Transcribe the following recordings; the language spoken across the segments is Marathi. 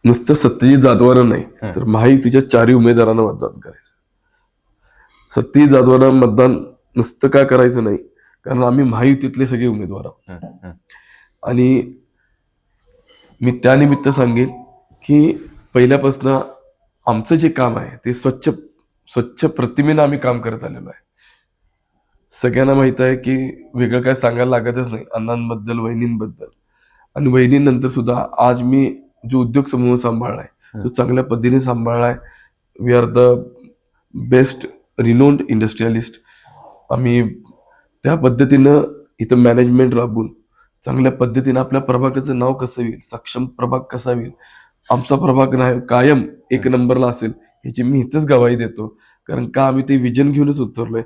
नुसतं सत्यजित जाधवांना नाही तर महायुतीच्या 4 उमेदवारांना मतदान करायचं. सत्यजित जाधवांना मतदान नुसतं का करायचं नाही, कारण आम्ही महायुतीतले सगळे उमेदवार आहोत. आणि मी त्यानिमित्त सांगेन की पहिल्यापासून आमचं जे काम आहे ते स्वच्छ प्रतिमेनं आम्ही काम करत आलेलो आहे. सगळ्यांना माहित आहे की वेगळं काय सांगायला लागतच नाही अण्णांबद्दल, वहिनींबद्दल. आणि वहिनींनंतर सुद्धा आज मी जो उद्योग समूह सांभाळलाय तो चांगल्या पद्धतीने सांभाळलाय. We are the best renowned industrialist. आम्ही त्या पद्धतीनं इथं मॅनेजमेंट राबवून चांगल्या पद्धतीनं आपल्या प्रभागाचं नाव कसं होईल, सक्षम प्रभाग कसा होईल, आमचा प्रभाग कायम 1 नंबरला असेल ह्याची मी इथंच गवाही देतो. कारण का आम्ही ते विजन घेऊनच उतरलोय.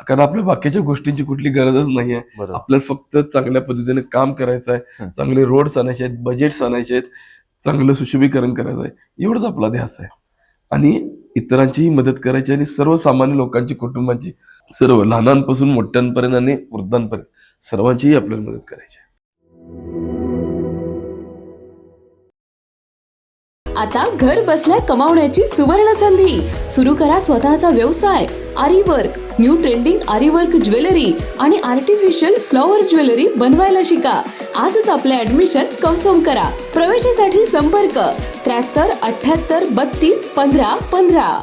कारण आपल्या बाकीच्या गोष्टींची कुठली गरजच नाहीये. आपल्याला फक्त चांगल्या पद्धतीने काम करायचं आहे, चांगले रोड्स आणायचे आहेत, बजेट्स आणायचे आहेत, चांगलं सुशोभीकरण करायचं आहे, एवढंच आपला ध्यास आहे. आणि इतरांचीही मदत करायची आणि सर्वसामान्य लोकांची, कुटुंबांची, सर्व लहानांपासून मोठ्यांपर्यंत आणि वृद्धांपर्यंत सर्वांचीही आपल्याला मदत करायची आहे. आता घर बसल्या कमावण्याची सुवर्ण संधी. सुरू करा स्वतःचा व्यवसाय. आरी वर्क, न्यू ट्रेंडिंग आरी वर्क ज्वेलरी आणि आर्टिफिशियल फ्लॉवर ज्वेलरी बनवायला शिका. आजच आपले ऍडमिशन कन्फर्म करा. प्रवेशासाठी संपर्क 73 78 32 15 15.